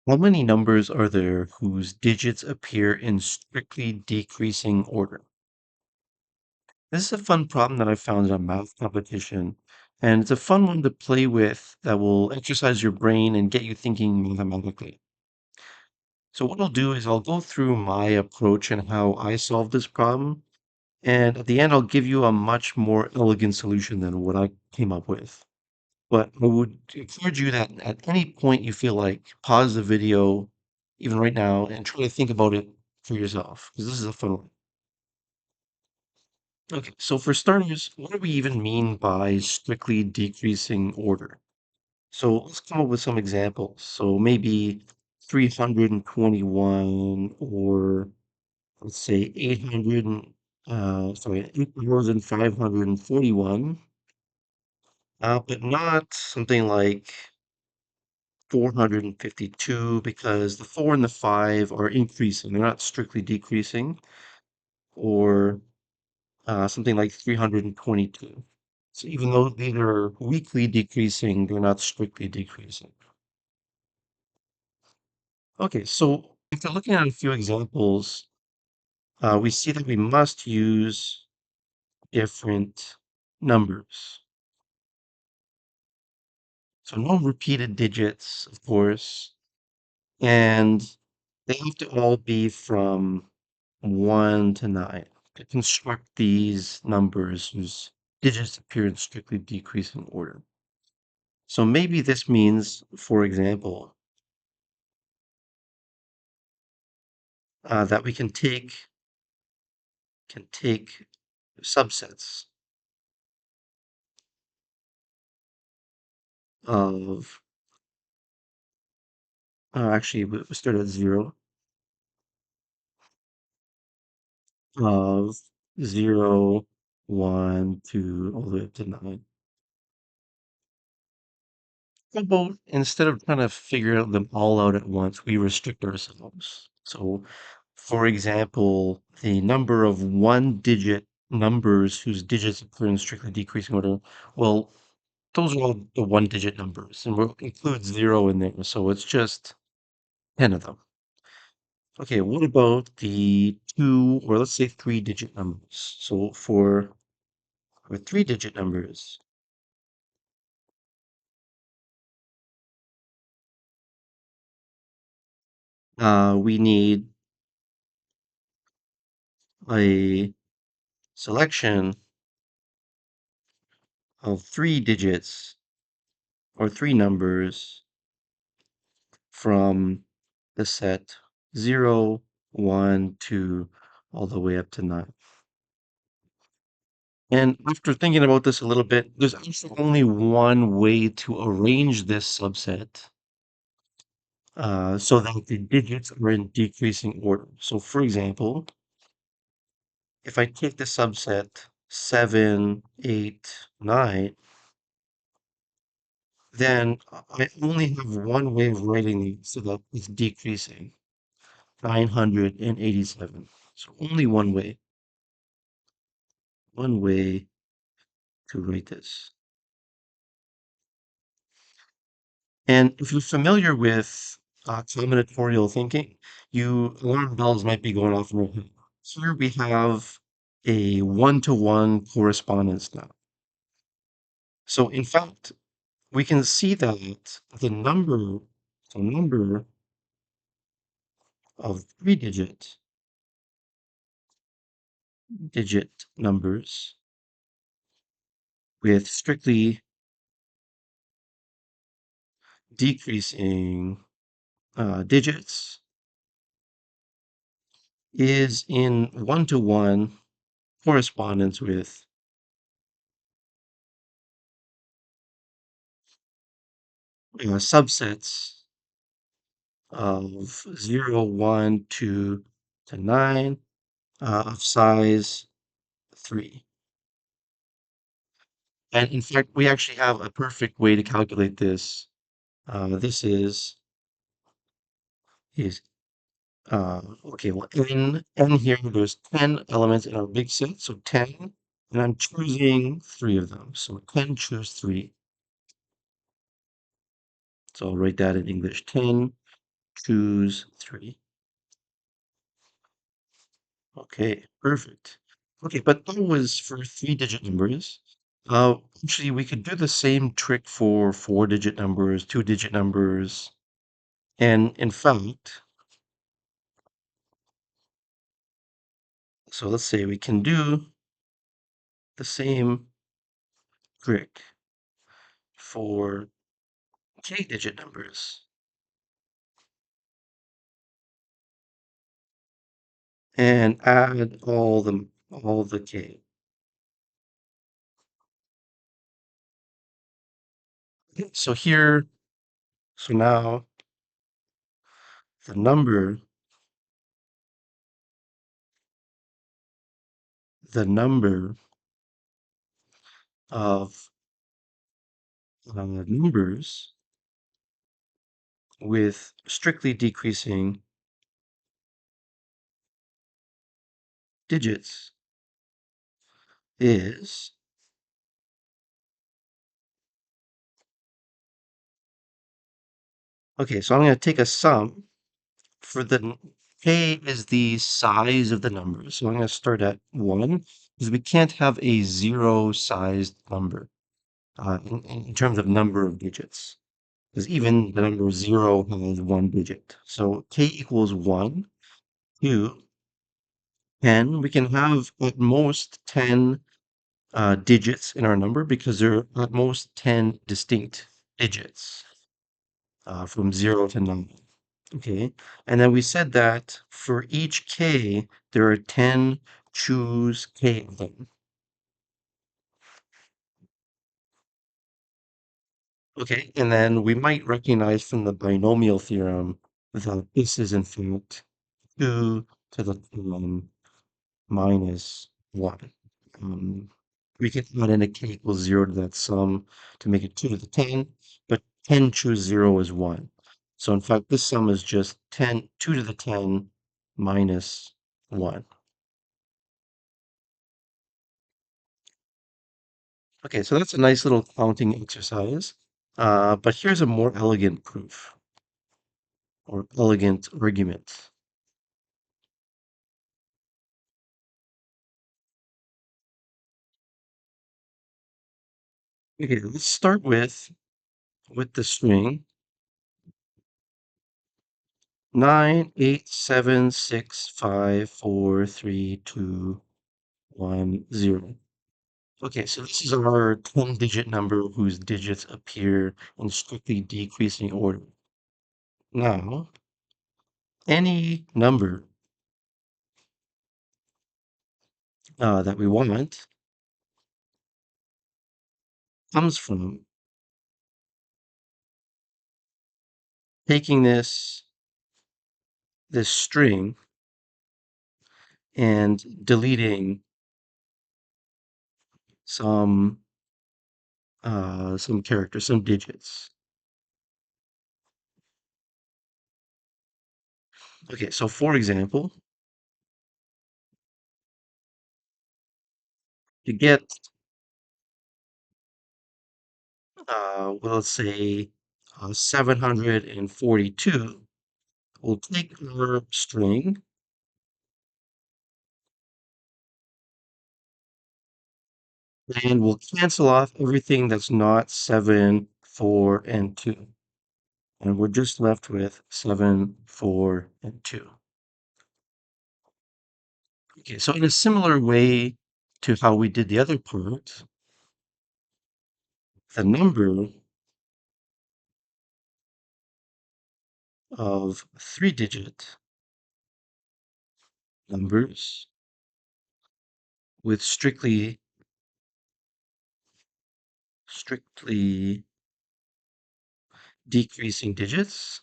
How many numbers are there whose digits appear in strictly decreasing order? This is a fun problem that I found in a math competition, and it's a fun one to play with that will exercise your brain and get you thinking mathematically. So what I'll do is I'll go through my approach and how I solve this problem, and at the end I'll give you a much more elegant solution than what I came up with. But I would encourage you that at any point you feel like, pause the video, even right now, and try to think about it for yourself, because this is a fun one. Okay, so for starters, what do we even mean by strictly decreasing order? So let's come up with some examples. So maybe 321, or let's say 8,541, but not something like 452, because the 4 and the 5 are increasing. They're not strictly decreasing, or something like 322. So even though these are weakly decreasing, they're not strictly decreasing. Okay, so after looking at a few examples, we see that we must use different numbers. So no repeated digits, of course, and they have to all be from 1 to 9 to construct these numbers whose digits appear in strictly decreasing order. So maybe this means, for example, that we can take subsets of actually we start at 0, of 0, 1, 2, all the way up to 9. How about, instead of trying to figure out them all out at once, we restrict ourselves? So, for example, the number of one-digit numbers whose digits occur in strictly decreasing order, well, those are all the one-digit numbers, and we'll include 0 in there, so it's just 10 of them. Okay, what about the two, or let's say three-digit numbers? So for three-digit numbers, we need a selection of three digits, or three numbers, from the set 0, 1, 2, all the way up to 9. And after thinking about this a little bit, there's actually only one way to arrange this subset, so that the digits are in decreasing order. So for example, if I take the subset 7, 8, 9, then I only have one way of writing it so that it's decreasing, 987. So only one way to write this. And if you're familiar with combinatorial thinking, alarm bells might be going off in your head. Here we have a one-to-one correspondence now. So in fact, we can see that the number of three digit numbers with strictly decreasing digits is in one-to-one correspondence with subsets of 0, 1, 2 to 9, of size 3. And in fact, we actually have a perfect way to calculate this. This is okay, well, n here, there's 10 elements in our big set, so 10, and I'm choosing 3 of them. So 10 choose 3. So I'll write that in English, 10 choose 3. Okay, perfect. Okay, but that was for 3-digit numbers. Actually, we could do the same trick for 4-digit numbers, 2-digit numbers, and in fact, so let's say we can do the same trick for k-digit numbers and add all the k. Okay, so now the number the number of numbers with strictly decreasing digits is, okay, so I'm going to take a sum for k is the size of the number. So I'm going to start at 1 because we can't have a zero-sized number in terms of number of digits. Because even the number 0 has one digit. So k equals 1, 2, 10. We can have at most 10 digits in our number because there are at most 10 distinct digits from 0 to 9. Okay, and then we said that for each k, there are 10 choose k of them. Okay, and then we might recognize from the binomial theorem that this is in fact 2 to the 10 minus 1. Um, we can add in a k equals 0 to that sum to make it 2 to the 10, but 10 choose 0 is 1. So in fact, this sum is just 2 to the 10 minus 1. Okay, so that's a nice little counting exercise. But here's a more elegant proof or elegant argument. Okay, let's start with the string 98765432110. Okay, so this is our 10-digit number whose digits appear in strictly decreasing order. Now, any number that we want comes from taking this string and deleting some some characters, some digits. Okay, so for example, to get well, let's say 742, we'll take our string and we'll cancel off everything that's not 7, 4, and 2. And we're just left with 7, 4, and 2. Okay, so in a similar way to how we did the other part, the number of 3-digit numbers with strictly decreasing digits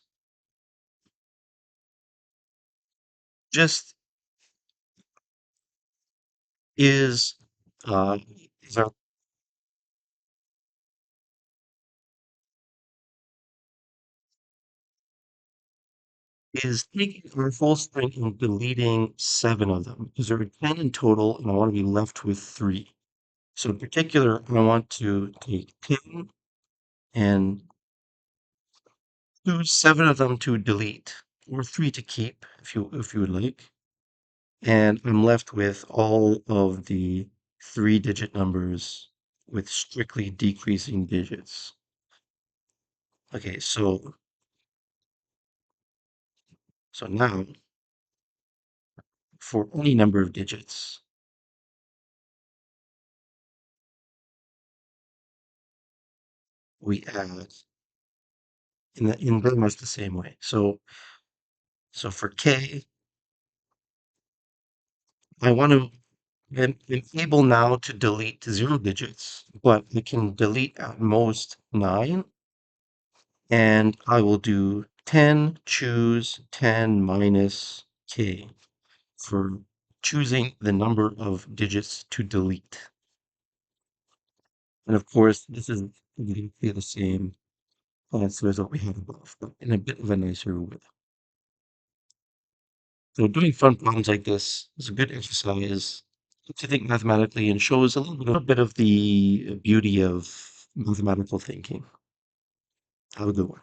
just is uh, is, our, is taking our full string and deleting 7 of them because there are 10 in total and I want to be left with 3. So in particular, I want to take 10 and choose 7 of them to delete, or 3 to keep if you would like. And I'm left with all of the 3-digit numbers with strictly decreasing digits. Okay, so now for any number of digits, we add in very much the same way. So for k, I want to I'm able now to delete 0 digits, but I can delete at most 9, and I will do 10 choose 10 minus k for choosing the number of digits to delete. And of course, this is exactly the same answer as what we had above, but in a bit of a nicer way. So doing fun problems like this is a good exercise to think mathematically and shows a little bit of the beauty of mathematical thinking. Have a good one.